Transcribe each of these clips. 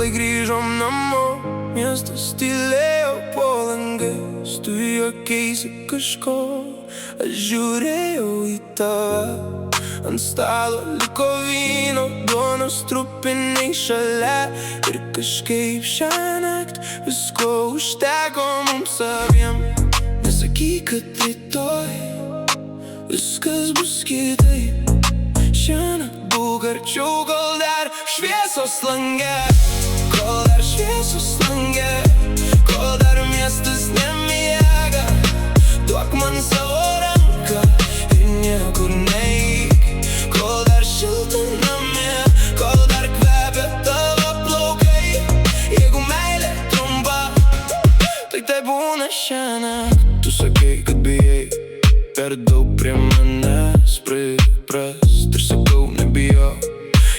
tuoj grįžom namo. Miestas tylėjo po langais, tu juokeisi kažko. Aš žiūrėjau į tave, ant stalo liko vyno, duonos trupiniai šalia. Ir kažkaip šiąnakt visko užteko mums abiem. Nesakyk, kad rytoj viskas bus kitaip. Šiąnakt būk arčiau, kol dar šviesos lange. Kol dar šviesos lange, kol dar miestas nemiega. Duok man savo ranką ir niekur neik. Kol dar šilta namie, kol dar kvepia tavo plaukai. Jeigu meilė trumpa, tai tai būna šiąnakt. Tu sakei, kad bijai per daug prie manęs priprast. Ir sakau, nebijok,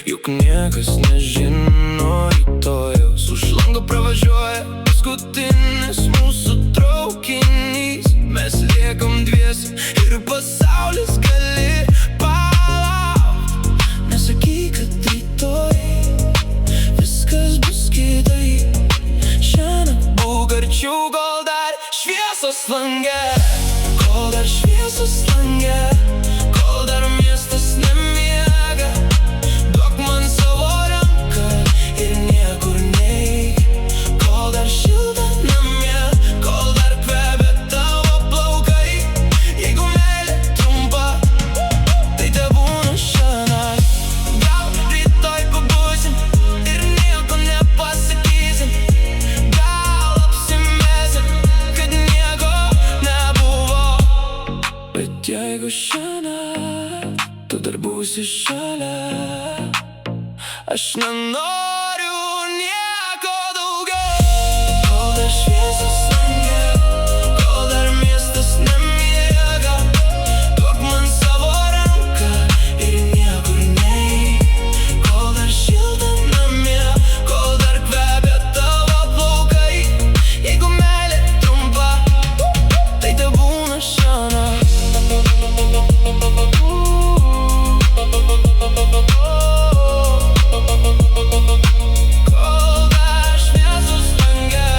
juk niekas nežino rytojaus. Už lango pravažiuoja paskutinis mūsų traukinys. Mes liekam dviese ir pasaulis gali palaukt. Nesakyk, kad rytoj viskas bus kitaip. Šiąnakt būk arčiau, kol dar šviesos lange. Kol dar šviesos lange, kol dar miestas nemiega. Duok man savo ranką ir niekur neik. Kol dar šilta namie, kol dar kvepia tavo plaukai. Jeigu meilė trumpa, tai tebūna šiąnakt. Gal rytoj pabusim ir nieko nepasakysim. Gal apsimesim, kad nieko nebuvo. Bet jeigu šiąnakt tu dar būsi šalia, aš nenoriu nieko daugiau. Kol dar šviesos lange, kol dar miestas nemiega. Duok man savo ranką ir niekur neik. Kol dar šilta namie, kol dar kvepia tavo plaukai. Jeigu meilė trumpa, tai tebūna šiąnakt. Kol dar šviesos lange,